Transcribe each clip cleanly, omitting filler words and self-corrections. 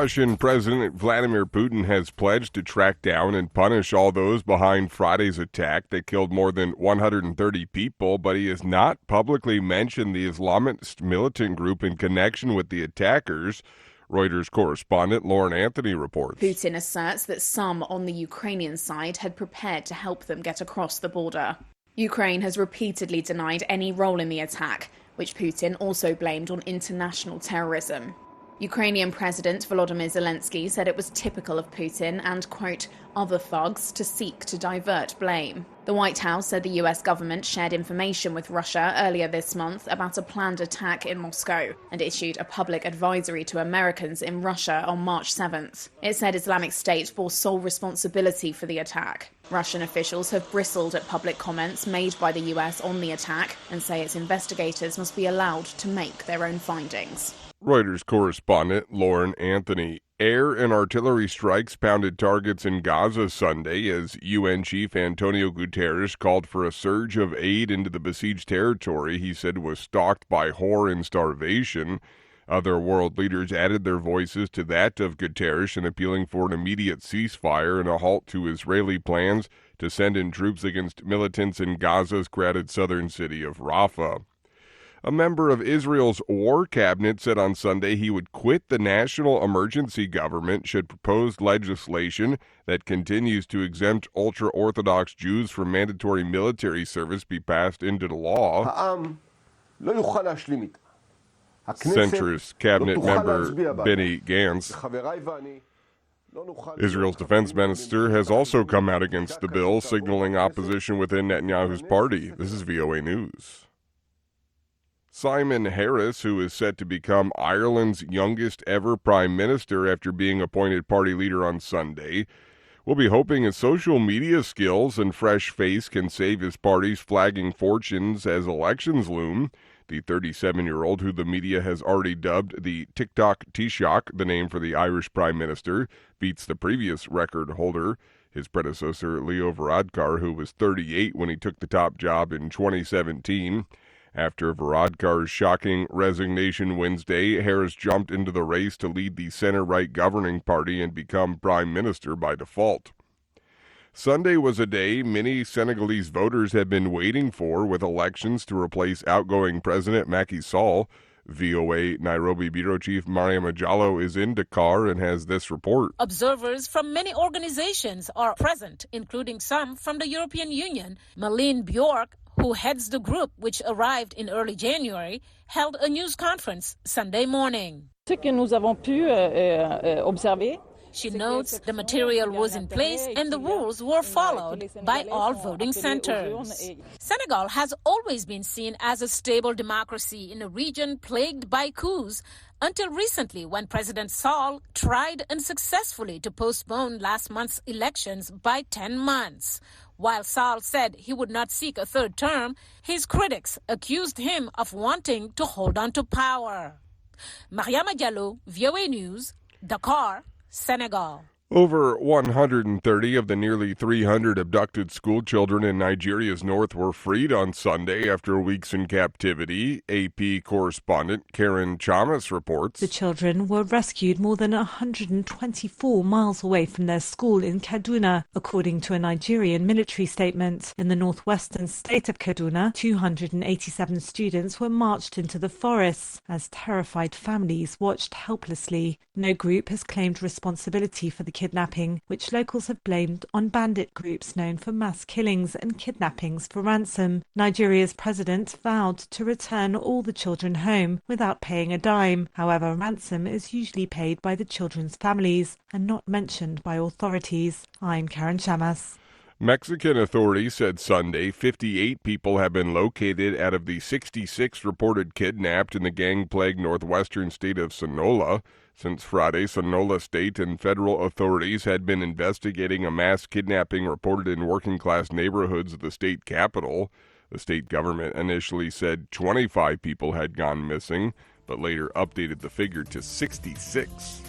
Russian President Vladimir Putin has pledged to track down and punish all those behind Friday's attack that killed more than 130 people, but he has not publicly mentioned the Islamist militant group in connection with the attackers. Reuters correspondent Lauren Anthony reports. Putin asserts that some on the Ukrainian side had prepared to help them get across the border. Ukraine has repeatedly denied any role in the attack, which Putin also blamed on international terrorism. Ukrainian President Volodymyr Zelensky said it was typical of Putin and, quote, other thugs to seek to divert blame. The White House said the US government shared information with Russia earlier this month about a planned attack in Moscow and issued a public advisory to Americans in Russia on March 7th. It said Islamic State bore sole responsibility for the attack. Russian officials have bristled at public comments made by the US on the attack and say its investigators must be allowed to make their own findings. Reuters correspondent Lauren Anthony. Air and artillery strikes pounded targets in Gaza Sunday as UN Chief Antonio Guterres called for a surge of aid into the besieged territory he said was stalked by horror and starvation. Other world leaders added their voices to that of Guterres in appealing for an immediate ceasefire and a halt to Israeli plans to send in troops against militants in Gaza's crowded southern city of Rafah. A member of Israel's war cabinet said on Sunday he would quit the national emergency government should proposed legislation that continues to exempt ultra-Orthodox Jews from mandatory military service be passed into the law. Centrist cabinet member Benny Gantz. Israel's defense minister has also come out against the bill, signaling opposition within Netanyahu's party. This is VOA News. Simon Harris, who is set to become Ireland's youngest ever prime minister after being appointed party leader on Sunday, will be hoping his social media skills and fresh face can save his party's flagging fortunes as elections loom. The 37-year-old, who the media has already dubbed the TikTok Taoiseach, the name for the Irish prime minister, beats the previous record holder, his predecessor Leo Varadkar, who was 38 when he took the top job in 2017. After Varadkar's shocking resignation Wednesday, Harris jumped into the race to lead the center-right governing party and become prime minister by default. Sunday was a day many Senegalese voters have been waiting for, with elections to replace outgoing President Macky Sall. VOA Nairobi Bureau Chief Mariam Ajallo is in Dakar and has this report. Observers from many organizations are present, including some from the European Union. Malene Bjork, who heads the group, which arrived in early January, held a news conference Sunday morning. She notes the material was in place and the rules were followed by all voting centers. Senegal has always been seen as a stable democracy in a region plagued by coups until recently, when President Sall tried unsuccessfully to postpone last month's elections by 10 months. While Sall said he would not seek a third term, his critics accused him of wanting to hold on to power. Mariama Diallo, VOA News, Dakar, Senegal. Over 130 of the nearly 300 abducted schoolchildren in Nigeria's north were freed on Sunday after weeks in captivity. AP correspondent Karen Chamas reports. The children were rescued more than 124 miles away from their school in Kaduna, according to a Nigerian military statement. In the northwestern state of Kaduna, 287 students were marched into the forests as terrified families watched helplessly. No group has claimed responsibility for the kidnapping, which locals have blamed on bandit groups known for mass killings and kidnappings for ransom. Nigeria's president vowed to return all the children home without paying a dime. However, ransom is usually paid by the children's families and not mentioned by authorities. I'm Karen Chamas. Mexican authorities said Sunday 58 people have been located out of the 66 reported kidnapped in the gang-plagued northwestern state of Sonora. Since Friday, Sonora state and federal authorities had been investigating a mass kidnapping reported in working-class neighborhoods of the state capital. The state government initially said 25 people had gone missing, but later updated the figure to 66.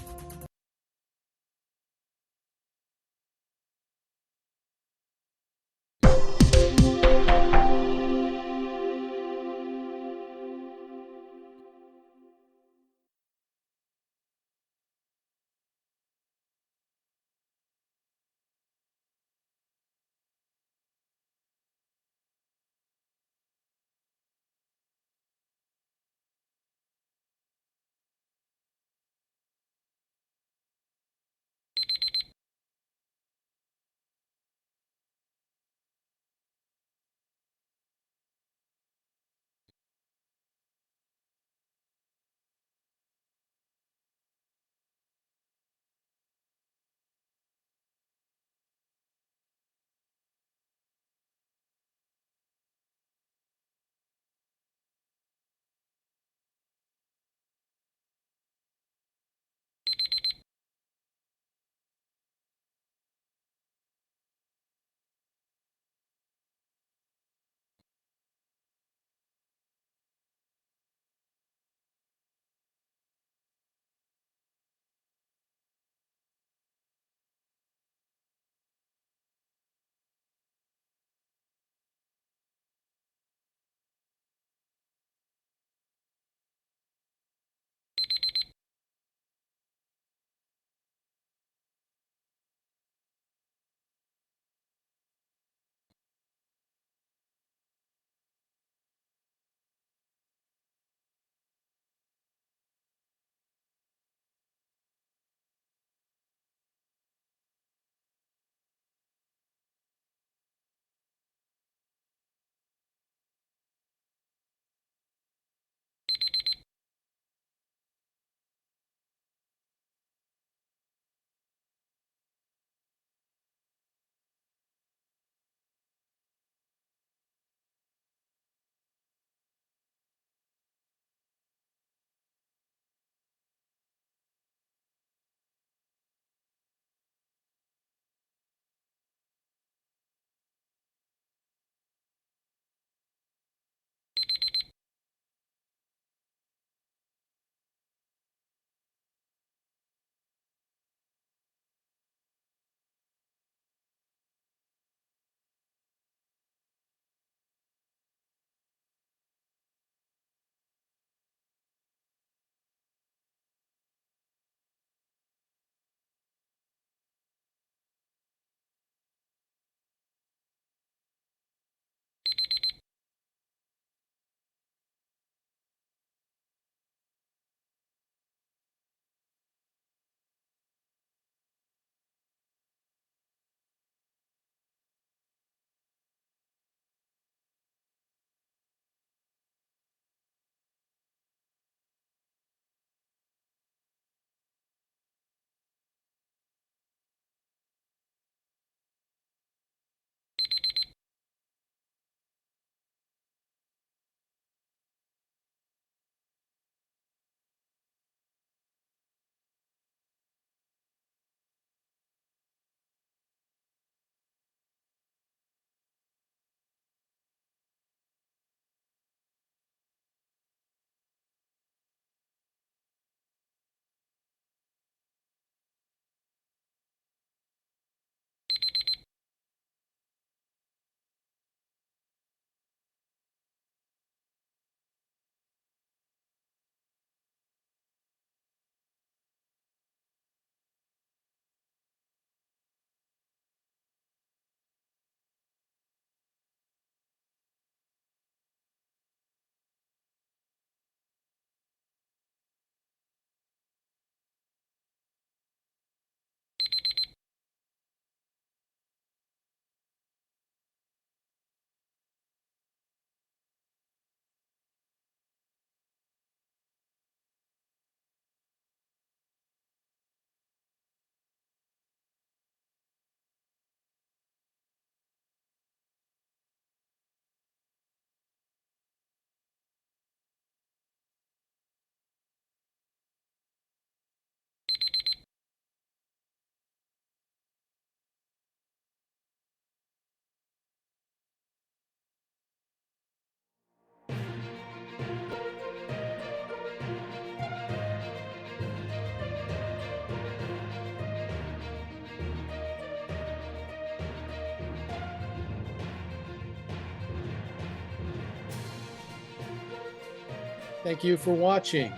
Thank you for watching.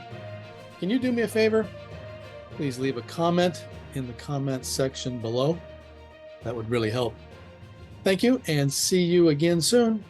Can you do me a favor? Please leave a comment in the comments section below. That would really help. Thank you, and see you again soon.